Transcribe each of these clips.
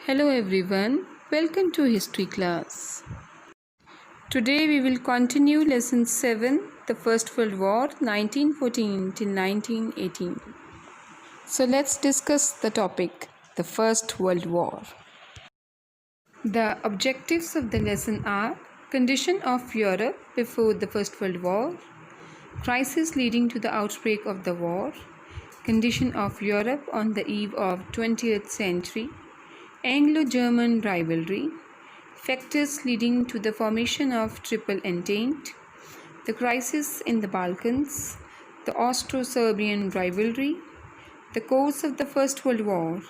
Hello everyone, welcome to History class. Today we will continue lesson 7, the First World War 1914 till 1918. So let's discuss the topic, the First World War. The objectives of the lesson are condition of Europe before the First World War, crisis leading to the outbreak of the war, condition of Europe on the eve of 20th century, Anglo-German rivalry, factors leading to the formation of Triple Entente, the crisis in the Balkans, the Austro-Serbian rivalry, the cause of the First World War,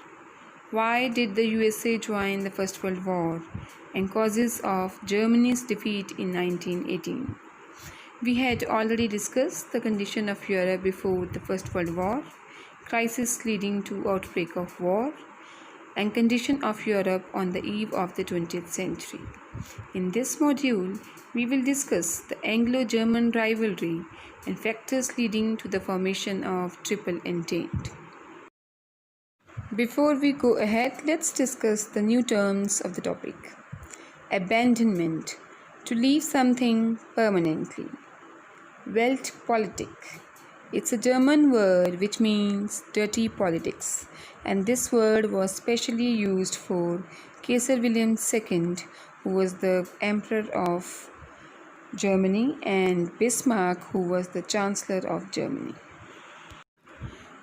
why did the USA join the First World War, and causes of Germany's defeat in 1918. We had already discussed the condition of Europe before the First World War, crisis leading to outbreak of war, and condition of Europe on the eve of the 20th century. In this module, we will discuss the Anglo-German rivalry and factors leading to the formation of Triple Entente. Before we go ahead, let's discuss the new terms of the topic. Abandonment, to leave something permanently. Weltpolitik, it's a German word which means dirty politics, and this word was specially used for Kaiser Wilhelm II, who was the Emperor of Germany, and Bismarck, who was the Chancellor of Germany.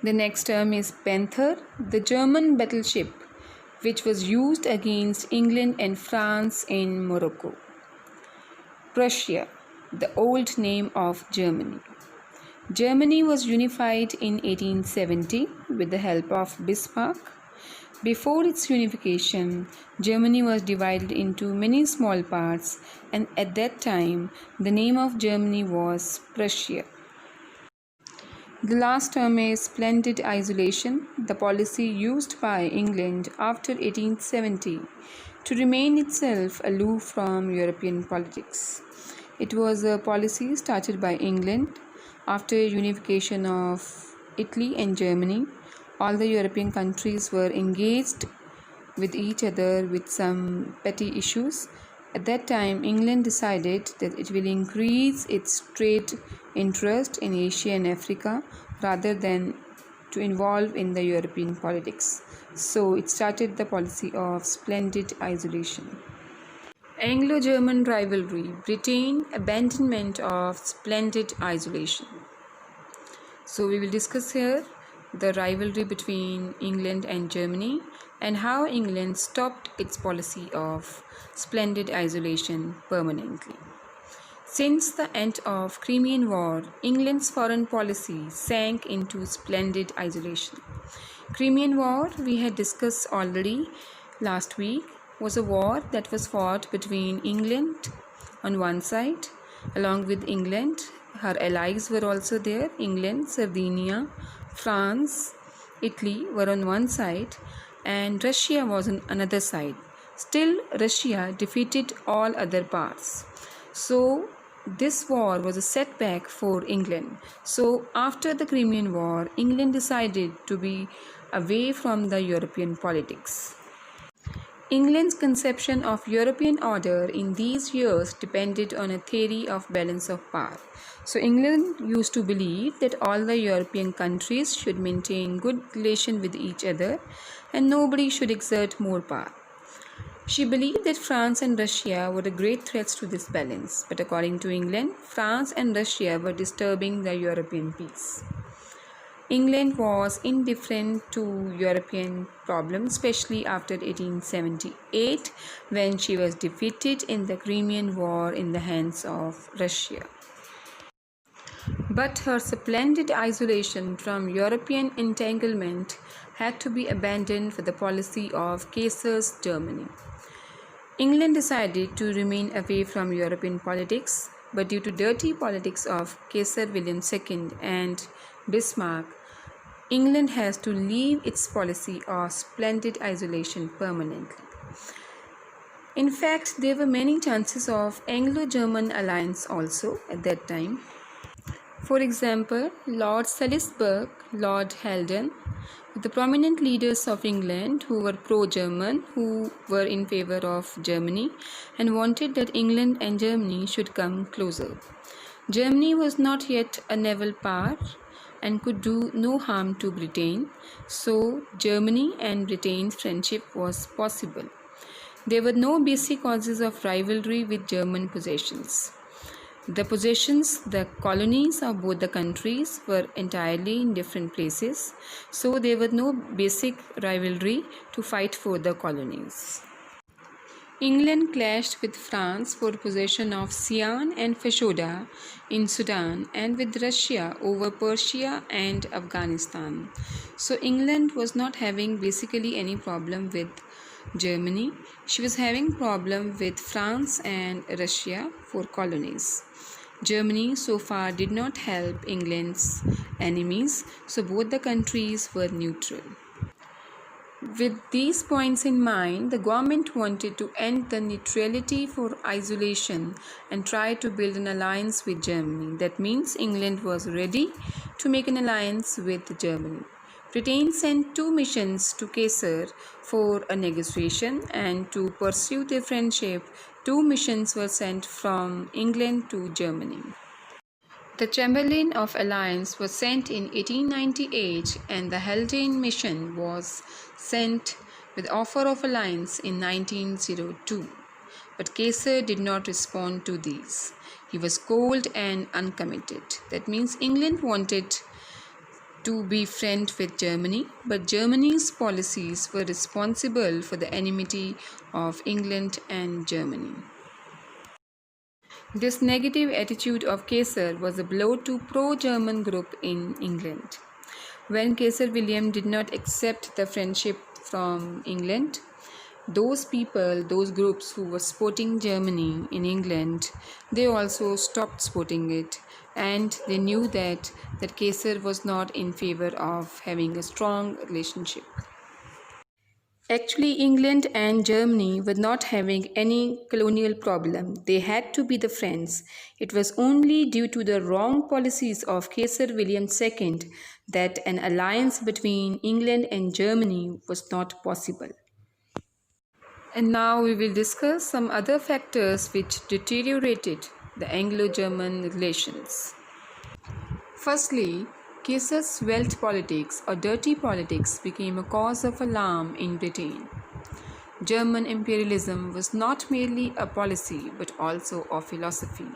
The next term is Panther, the German battleship which was used against England and France in Morocco. Prussia, the old name of Germany. Germany was unified in 1870 with the help of Bismarck. Before its unification, Germany was divided into many small parts, and at that time, the name of Germany was Prussia. The last term is splendid isolation, the policy used by England after 1870 to remain itself aloof from European politics. It was a policy started by England after unification of Italy and Germany. All the European countries were engaged with each other with some petty issues. At that time, England decided that it will increase its trade interest in Asia and Africa rather than to involve in the European politics. So it started the policy of splendid isolation. Anglo-German rivalry, Britain, abandonment of splendid isolation. So we will discuss here the rivalry between England and Germany and how England stopped its policy of splendid isolation permanently. Since the end of Crimean War, England's foreign policy sank into splendid isolation. Crimean War, we had discussed already last week, was a war that was fought between England on one side. Along with England, her allies were also there. England, Sardinia, France, Italy were on one side, and Russia was on another side. Still, Russia defeated all other parts. So this war was a setback for England. So after the Crimean War, England decided to be away from the European politics. England's conception of European order in these years depended on a theory of balance of power. So England used to believe that all the European countries should maintain good relation with each other and nobody should exert more power. She believed that France and Russia were the great threats to this balance, but according to England, France and Russia were disturbing the European peace. England was indifferent to European problems, especially after 1878 when she was defeated in the Crimean War in the hands of Russia. But her splendid isolation from European entanglement had to be abandoned for the policy of Kaiser's Germany. England decided to remain away from European politics, but due to dirty politics of Kaiser Wilhelm II and Bismarck, England has to leave its policy of splendid isolation permanently. In fact, there were many chances of Anglo-German alliance also at that time. For example, Lord Salisbury, Lord Haldon, The prominent leaders of England who were pro-German, who were in favor of Germany and wanted that England and Germany should come closer. Germany was not yet a naval power and could do no harm to Britain, so Germany and Britain's friendship was possible. There were no basic causes of rivalry with German possessions. The colonies of both the countries were entirely in different places, so there was no basic rivalry to fight for the colonies. England clashed with France for possession of Sian and Fashoda in Sudan and with Russia over Persia and Afghanistan. So England was not having basically any problem with Germany. She was having problem with France and Russia for colonies. Germany so far did not help England's enemies, so both the countries were neutral. With these points in mind, the government wanted to end the neutrality for isolation and try to build an alliance with Germany. That means England was ready to make an alliance with Germany. Britain sent 2 missions to Caesar for a negotiation, and to pursue their friendship, 2 missions were sent from England to Germany. The Chamberlain of Alliance was sent in 1898 and the Haldane mission was sent with offer of alliance in 1902. But Caesar did not respond to these. He was cold and uncommitted. That means England wanted to be friend with Germany, but Germany's policies were responsible for the enmity of England and Germany. This negative attitude of Caesar was a blow to pro-German group in England. When Kaiser William did not accept the friendship from England, those groups who were supporting Germany in England, they also stopped supporting it, and they knew that Caesar was not in favor of having a strong relationship. Actually, England and Germany were not having any colonial problem. They had to be the friends. It was only due to the wrong policies of Kaiser William II that an alliance between England and Germany was not possible. And now we will discuss some other factors which deteriorated the Anglo-German relations. Firstly, Caesar's wealth politics or dirty politics became a cause of alarm in Britain. German imperialism was not merely a policy but also a philosophy,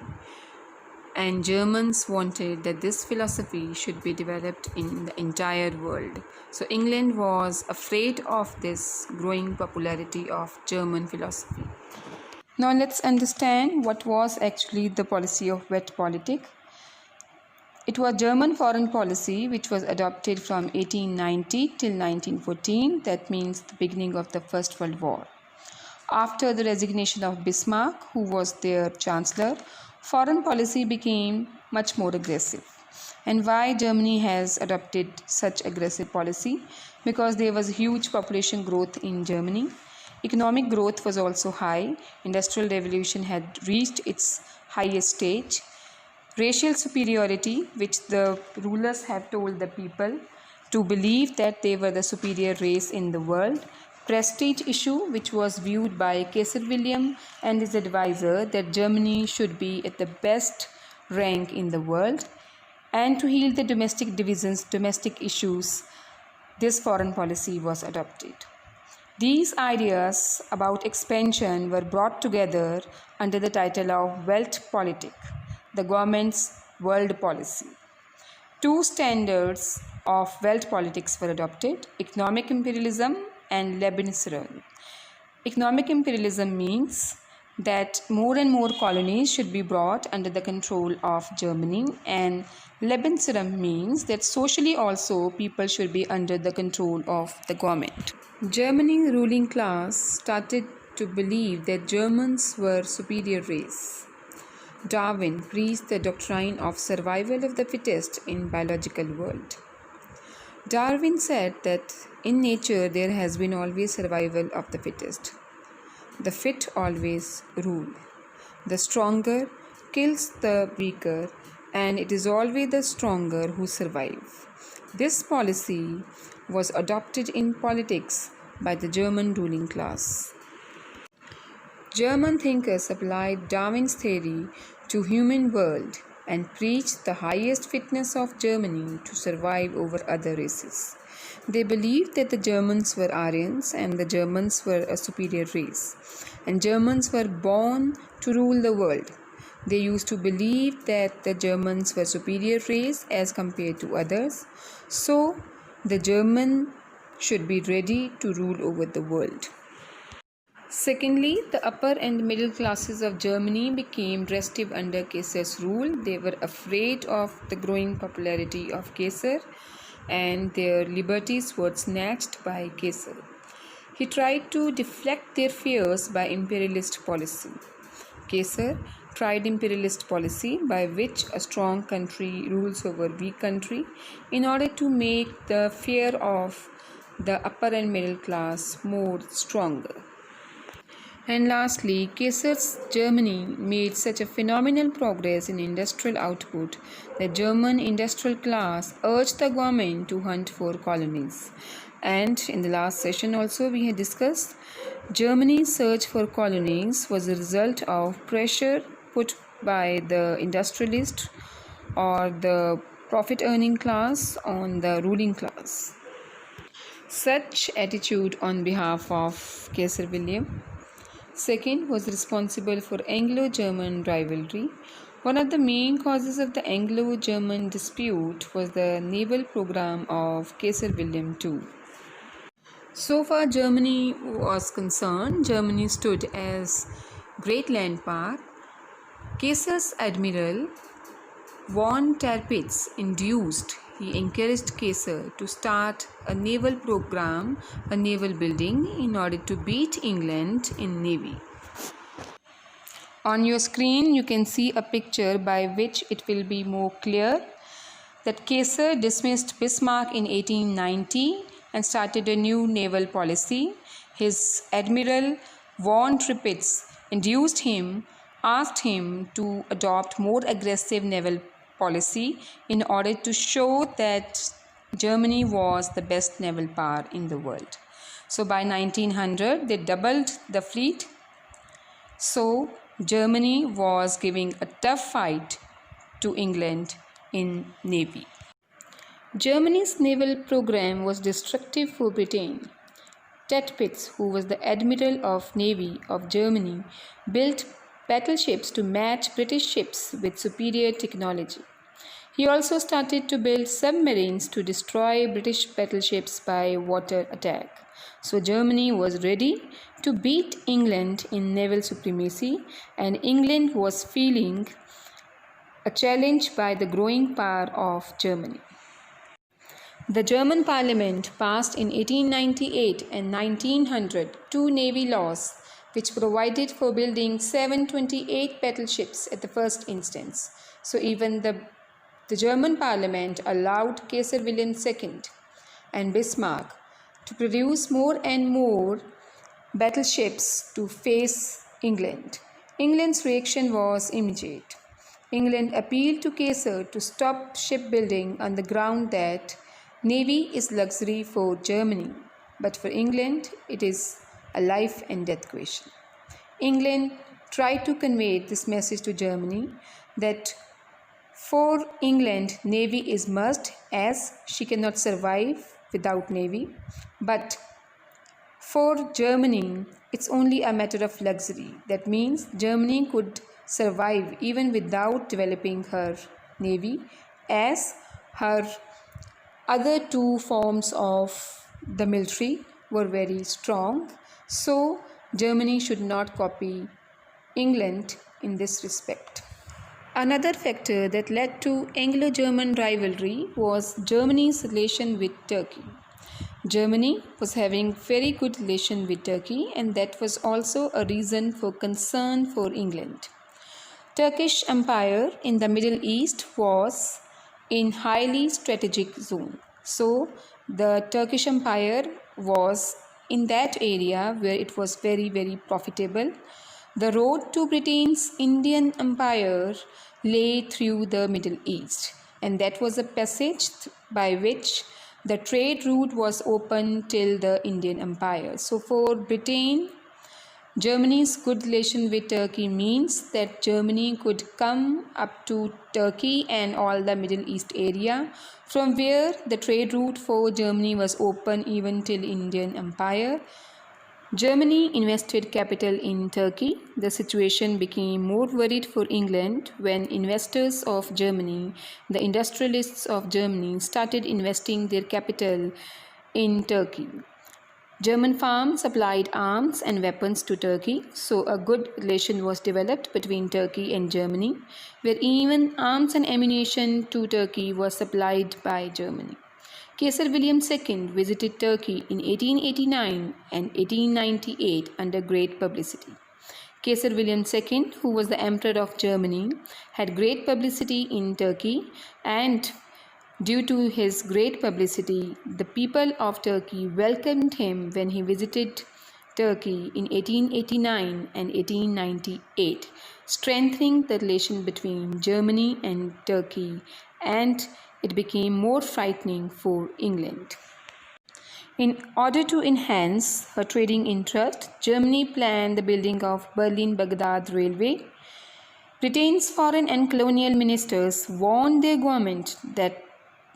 and Germans wanted that this philosophy should be developed in the entire world. So England was afraid of this growing popularity of German philosophy. Now let's understand what was actually the policy of wealth politic. It was German foreign policy which was adopted from 1890 till 1914, that means the beginning of the First World War. After the resignation of Bismarck, who was their chancellor, foreign policy became much more aggressive. And why Germany has adopted such aggressive policy? Because there was huge population growth in Germany. Economic growth was also high. Industrial revolution had reached its highest stage. Racial superiority, which the rulers have told the people to believe that they were the superior race in the world. Prestige issue, which was viewed by Kaiser William and his advisor that Germany should be at the best rank in the world. And to heal the domestic divisions, domestic issues, this foreign policy was adopted. These ideas about expansion were brought together under the title of Weltpolitik, the government's world policy. 2 standards of Weltpolitik were adopted: economic imperialism and Lebensraum. Economic imperialism means that more and more colonies should be brought under the control of Germany, and Lebensraum means that socially also people should be under the control of the government. Germany's ruling class started to believe that Germans were superior race. Darwin preached the doctrine of survival of the fittest in biological world. Darwin said that in nature there has been always survival of the fittest. The fit always rule. The stronger kills the weaker and it is always the stronger who survive. This policy was adopted in politics by the German ruling class. German thinkers applied Darwin's theory to human world and preached the highest fitness of Germany to survive over other races. They believed that the Germans were Aryans and the Germans were a superior race, and Germans were born to rule the world. They used to believe that the Germans were superior race as compared to others, so the German should be ready to rule over the world. Secondly, the upper and middle classes of Germany became restive under Kaiser's rule. They were afraid of the growing popularity of Kaiser, and their liberties were snatched by Kaiser. He tried to deflect their fears by imperialist policy. Kaiser tried imperialist policy by which a strong country rules over a weak country in order to make the fear of the upper and middle class more stronger. And lastly, Kaiser's Germany made such a phenomenal progress in industrial output that German industrial class urged the government to hunt for colonies. And in the last session also we had discussed Germany's search for colonies was a result of pressure put by the industrialist or the profit earning class on the ruling class. Such attitude on behalf of Kaiser William II was responsible for Anglo-German rivalry. One of the main causes of the Anglo-German dispute was the naval program of Kaiser William II. So far Germany was concerned, Germany stood as great land power. Kaiser's admiral von Tirpitz he encouraged Kaiser to start a naval program, a naval building in order to beat England in navy. On your screen you can see a picture by which it will be more clear that Kaiser dismissed Bismarck in 1890 and started a new naval policy. His admiral von Tirpitz asked him to adopt more aggressive naval policy in order to show that Germany was the best naval power in the world. So by 1900 they doubled the fleet. So Germany was giving a tough fight to England in navy. Germany's naval program was destructive for Britain. Tirpitz, who was the Admiral of Navy of Germany, built battleships to match British ships with superior technology. He also started to build submarines to destroy British battleships by water attack. So Germany was ready to beat England in naval supremacy, and England was feeling a challenge by the growing power of Germany. The German Parliament passed in 1898 and 1900 two navy laws which provided for building 728 battleships at the first instance. So even the German Parliament allowed Kaiser Wilhelm II and Bismarck to produce more and more battleships to face England. England's reaction was immediate. England appealed to Kaiser to stop shipbuilding on the ground that navy is luxury for Germany, but for England it is a life and death question. England tried to convey this message to Germany that for England navy is must, as she cannot survive without navy, but for Germany it's only a matter of luxury. That means Germany could survive even without developing her navy, as her other two forms of the military were very strong. So Germany should not copy England in this respect. Another factor that led to Anglo-German rivalry was Germany's relation with Turkey. Germany was having very good relation with Turkey, and that was also a reason for concern for England. Turkish Empire in the Middle East was in highly strategic zone. So the Turkish Empire was in that area where it was very, very profitable. The road to Britain's Indian Empire lay through the Middle East, and that was a passage by which the trade route was open till the Indian Empire. So, for Britain, Germany's good relation with Turkey means that Germany could come up to Turkey and all the Middle East area, from where the trade route for Germany was open even till Indian Empire. Germany invested capital in Turkey. The situation became more worried for England when investors of Germany, the industrialists of Germany, started investing their capital in Turkey. German firms supplied arms and weapons to Turkey, so a good relation was developed between Turkey and Germany, where even arms and ammunition to Turkey was supplied by Germany. Caesar William II visited Turkey in 1889 and 1898 under great publicity. Caesar William II, who was the Emperor of Germany, had great publicity in Turkey, and due to his great publicity, the people of Turkey welcomed him when he visited Turkey in 1889 and 1898, strengthening the relation between Germany and Turkey, and it became more frightening for England. In order to enhance her trading interest, Germany planned the building of Berlin-Baghdad Railway. Britain's foreign and colonial ministers warned their government that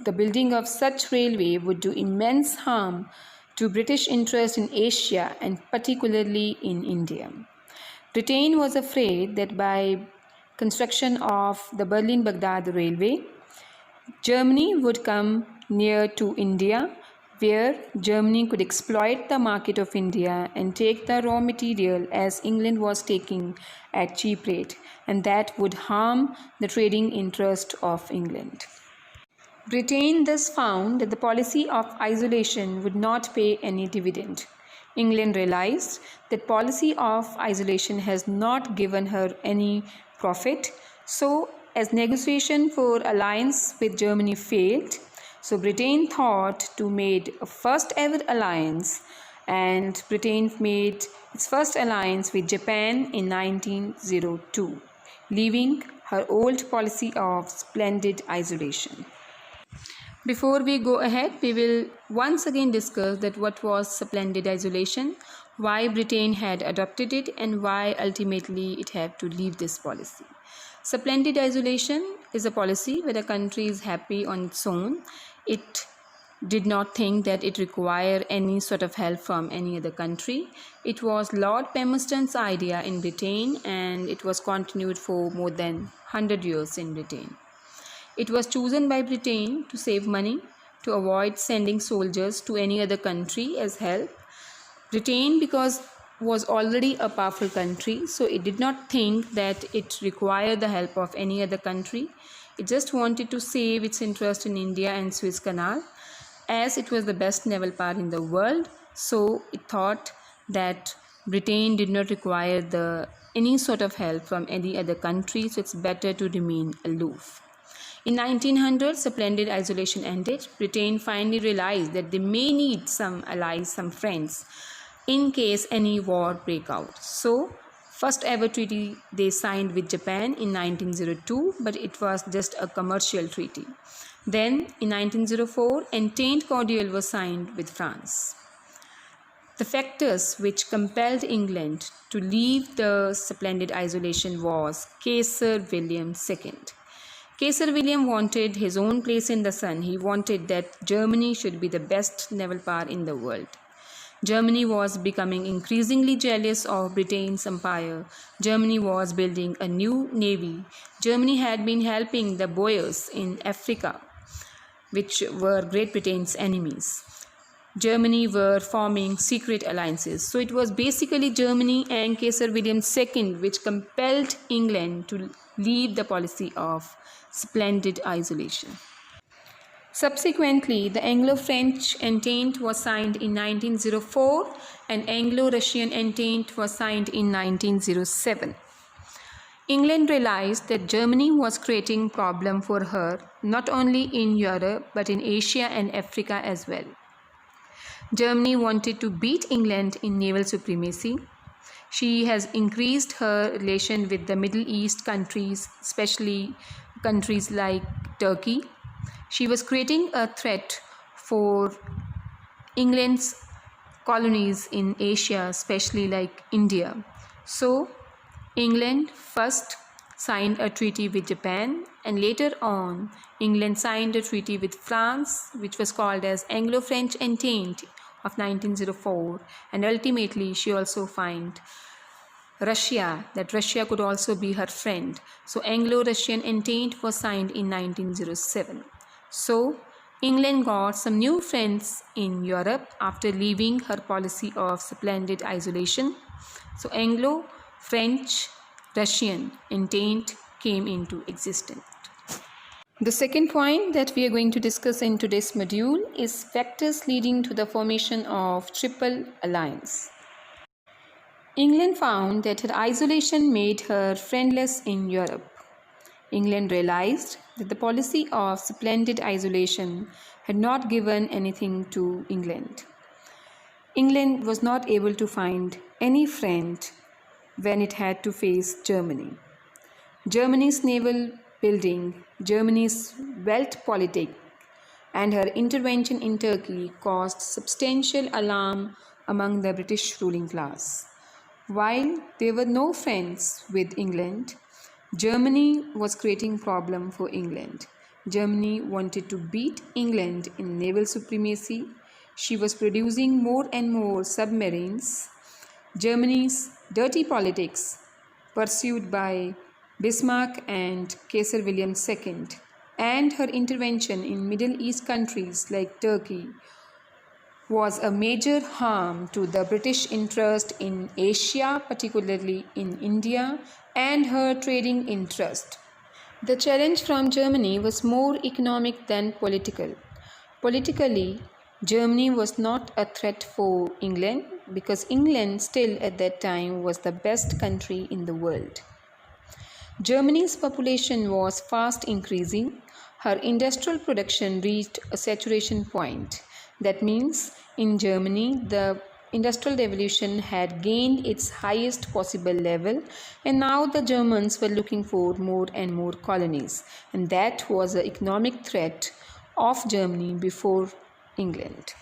the building of such railway would do immense harm to British interests in Asia and particularly in India. Britain was afraid that by construction of the Berlin-Baghdad Railway, Germany would come near to India, where Germany could exploit the market of India and take the raw material as England was taking at cheap rate, and that would harm the trading interest of England. Britain thus found that the policy of isolation would not pay any dividend. England realized that policy of isolation has not given her any profit, so as negotiation for alliance with Germany failed, so Britain thought to make a first ever alliance, and Britain made its first alliance with Japan in 1902, leaving her old policy of splendid isolation. Before we go ahead, we will once again discuss that what was splendid isolation, why Britain had adopted it, and why ultimately it had to leave this policy. Splendid isolation is a policy where a country is happy on its own. It did not think that it required any sort of help from any other country. It was Lord Palmerston's idea in Britain, and it was continued for more than 100 years in Britain. It was chosen by Britain to save money, to avoid sending soldiers to any other country as help. Britain, because was already a powerful country, so it did not think that it required the help of any other country. It just wanted to save its interest in India and Suez Canal, as it was the best naval power in the world. So it thought that Britain did not require any sort of help from any other country, so it's better to remain aloof. In 1900, splendid isolation ended. Britain finally realized that they may need some allies, some friends, in case any war break out. So, first ever treaty they signed with Japan in 1902, but it was just a commercial treaty. Then, in 1904, Entente Cordiale was signed with France. The factors which compelled England to leave the splendid isolation was Caesar William II. Caesar William wanted his own place in the sun. He wanted that Germany should be the best naval power in the world. Germany was becoming increasingly jealous of Britain's empire. Germany was building a new navy. Germany had been helping the Boers in Africa, which were Great Britain's enemies. Germany were forming secret alliances. So it was basically Germany and Caesar William II which compelled England to leave the policy of splendid isolation. Subsequently, the Anglo-French Entente was signed in 1904 and Anglo-Russian Entente was signed in 1907. England realized that Germany was creating problem for her not only in Europe but in Asia and Africa as well. Germany wanted to beat England in naval supremacy. She has increased her relation with the Middle East countries, especially countries like Turkey. She was creating a threat for England's colonies in Asia, especially like India. So, England first signed a treaty with Japan, and later on, England signed a treaty with France, which was called as Anglo-French Entente of 1904, and ultimately she also found Russia, that Russia could also be her friend. So Anglo-Russian Entente was signed in 1907. So England got some new friends in Europe after leaving her policy of splendid isolation. So Anglo-French Russian Entente came into existence. The second point that we are going to discuss in today's module is factors leading to the formation of Triple Alliance. England found that her isolation made her friendless in Europe. England realized that the policy of splendid isolation had not given anything to England. England was not able to find any friend when it had to face Germany. Germany's naval building, Germany's wealth politic, and her intervention in Turkey caused substantial alarm among the British ruling class. While there were no friends with England, Germany was creating problem for England. Germany wanted to beat England in naval supremacy. She was producing more and more submarines. Germany's dirty politics, pursued by Bismarck and Kaiser William II, and her intervention in Middle East countries like Turkey was a major harm to the British interest in Asia, particularly in India, and her trading interest. The challenge from Germany was more economic than political. Politically, Germany was not a threat for England because England still at that time was the best country in the world. Germany's population was fast increasing. Her industrial production reached a saturation point. That means in Germany, the industrial revolution had gained its highest possible level, and now the Germans were looking for more and more colonies, and that was the economic threat of Germany before England.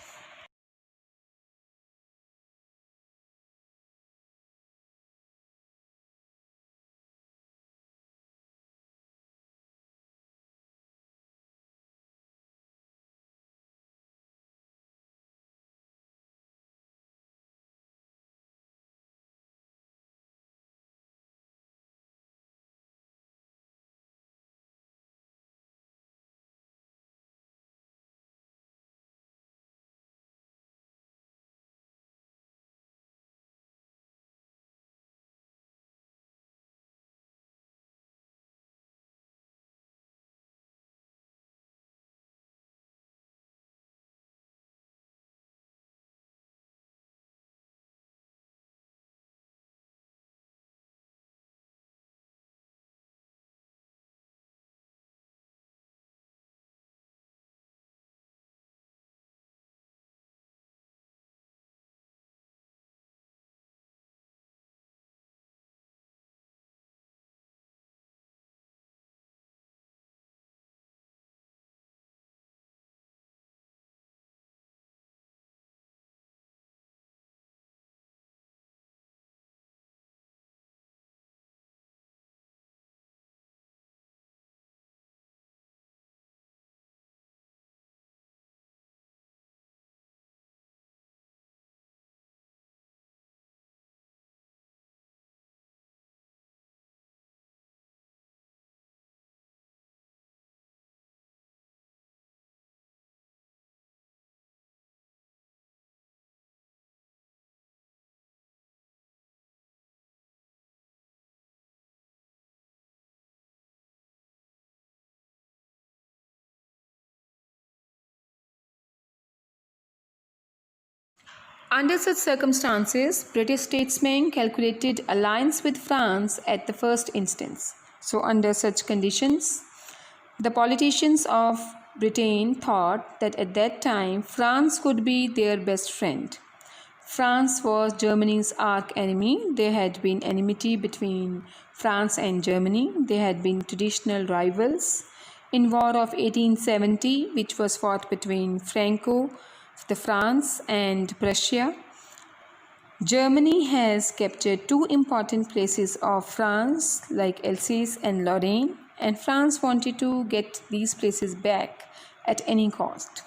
Under such circumstances, British statesmen calculated alliance with France at the first instance. So, under such conditions, the politicians of Britain thought that at that time France could be their best friend. France was Germany's arch enemy. There had been enmity between France and Germany. They had been traditional rivals. In War of 1870, which was fought between France and Prussia, Germany has captured two important places of France like Alsace and Lorraine, and France wanted to get these places back at any cost.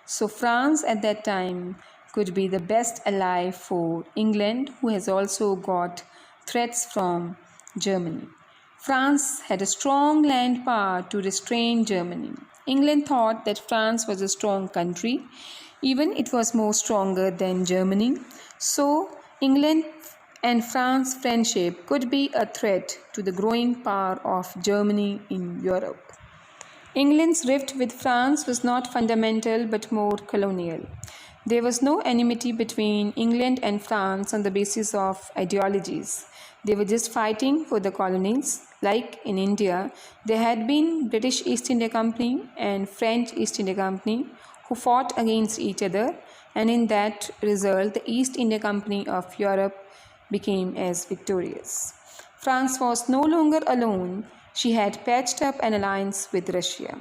So France at that time could be the best ally for England, who has also got threats from Germany. France had a strong land power to restrain Germany. England thought that France was a strong country, even it was more stronger than Germany. So England and France friendship could be a threat to the growing power of Germany in Europe. England's rift with France was not fundamental but more colonial. There was no enmity between England and France on the basis of ideologies. They were just fighting for the colonies. Like in India, there had been British East India Company and French East India Company who fought against each other, and in that result, the East India Company of Europe became as victorious. France was no longer alone. She had patched up an alliance with Russia.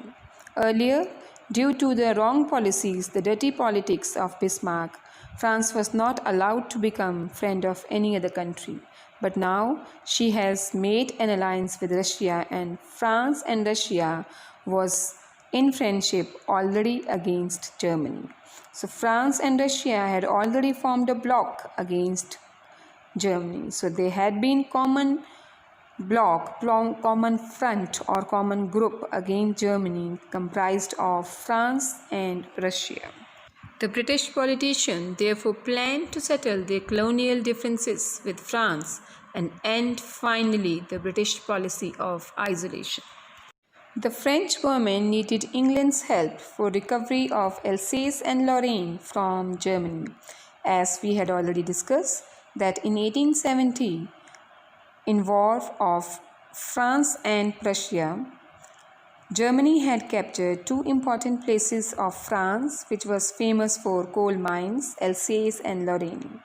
Earlier, due to the wrong policies, the dirty politics of Bismarck, France was not allowed to become friend of any other country. But now she has made an alliance with Russia, and France and Russia was in friendship already against Germany. So France and Russia had already formed a bloc against Germany. So they had been common bloc, common front or common group against Germany comprised of France and Russia. The British politicians therefore planned to settle their colonial differences with France and end finally the British policy of isolation. The French government needed England's help for recovery of Alsace and Lorraine from Germany, as we had already discussed that in 1870, in War of France and Prussia, Germany had captured two important places of France which was famous for coal mines, Alsace and Lorraine.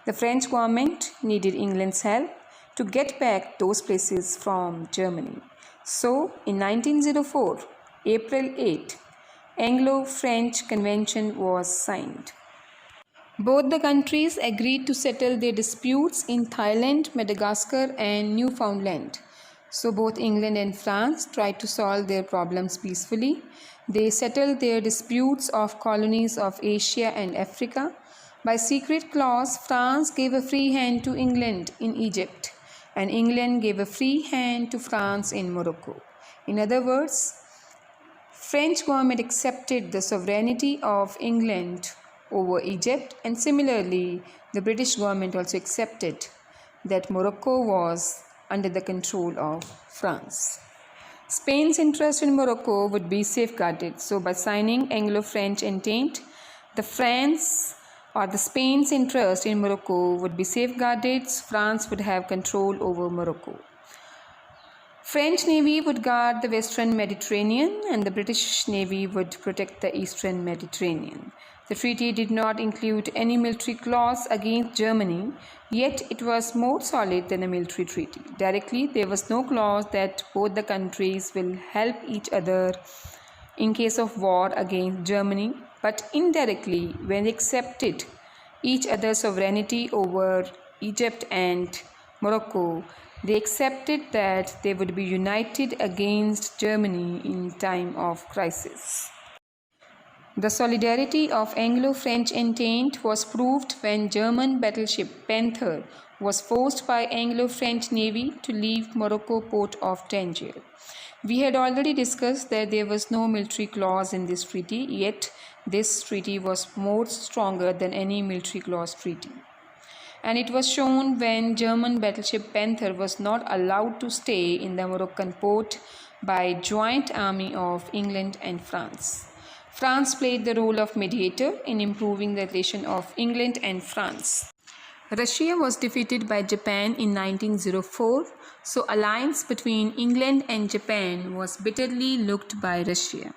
The French government needed England's help to get back those places from Germany. So, in 1904, April 8, Anglo-French Convention was signed. Both the countries agreed to settle their disputes in Thailand, Madagascar, and Newfoundland. So, both England and France tried to solve their problems peacefully. They settled their disputes of colonies of Asia and Africa. By secret clause, France gave a free hand to England in Egypt, and England gave a free hand to France in Morocco. In other words, French government accepted the sovereignty of England over Egypt, and similarly the British government also accepted that Morocco was under the control of France. Spain's interest in Morocco would be safeguarded. So by signing Anglo-French Entente, the Spain's interest in Morocco would be safeguarded. France would have control over Morocco. French Navy would guard the Western Mediterranean and the British Navy would protect the Eastern Mediterranean. The treaty did not include any military clause against Germany, yet it was more solid than a military treaty. Directly, there was no clause that both the countries will help each other in case of war against Germany, but indirectly, when they accepted each other's sovereignty over Egypt and Morocco, they accepted that they would be united against Germany in time of crisis. The solidarity of Anglo-French Entente was proved when German battleship Panther was forced by Anglo-French Navy to leave Morocco port of Tangier. We had already discussed that there was no military clause in this treaty, yet this treaty was more stronger than any military clause treaty. And it was shown when German battleship Panther was not allowed to stay in the Moroccan port by joint army of England and France. France played the role of mediator in improving the relation of England and France. Russia was defeated by Japan in 1904, so alliance between England and Japan was bitterly looked by Russia.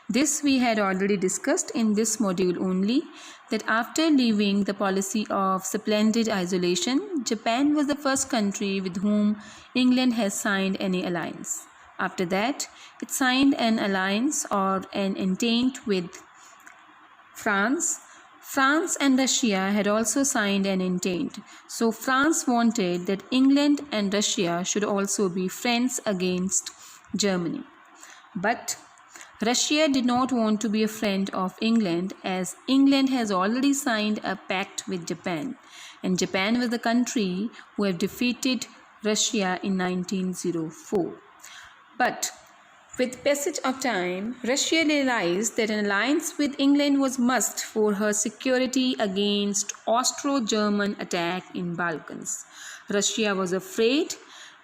This we had already discussed in this module only, that after leaving the policy of splendid isolation, Japan was the first country with whom England has signed any alliance. After that, it signed an alliance or an entente with France. France and Russia had also signed an entente. So France wanted that England and Russia should also be friends against Germany. But Russia did not want to be a friend of England, as England has already signed a pact with Japan, and Japan was the country who had defeated Russia in 1904. But with passage of time, Russia realized that an alliance with England was must for her security against Austro-German attack in Balkans. Russia was afraid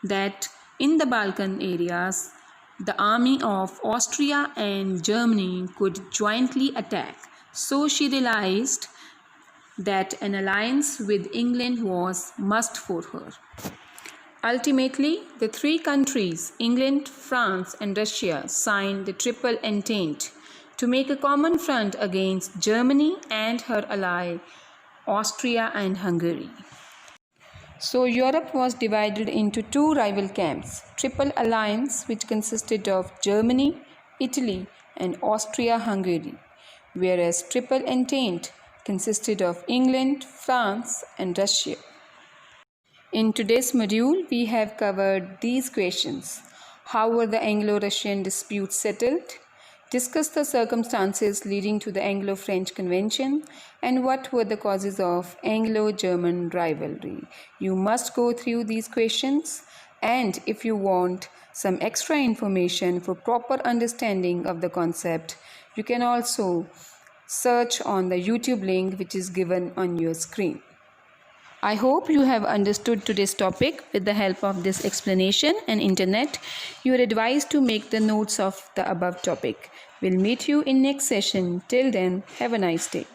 that in the Balkan areas, the army of Austria and Germany could jointly attack. So she realized that an alliance with England was must for her. Ultimately, the three countries, England, France, and Russia, signed the Triple Entente to make a common front against Germany and her ally, Austria and Hungary. So Europe was divided into two rival camps, Triple Alliance, which consisted of Germany, Italy, and Austria-Hungary, whereas Triple Entente consisted of England, France, and Russia. In today's module, we have covered these questions. How were the Anglo-Russian disputes settled? Discuss the circumstances leading to the Anglo-French Convention, and what were the causes of Anglo-German rivalry. You must go through these questions, and if you want some extra information for proper understanding of the concept, you can also search on the YouTube link which is given on your screen. I hope you have understood today's topic. With the help of this explanation and internet, you are advised to make the notes of the above topic. We'll meet you in next session. Till then, have a nice day.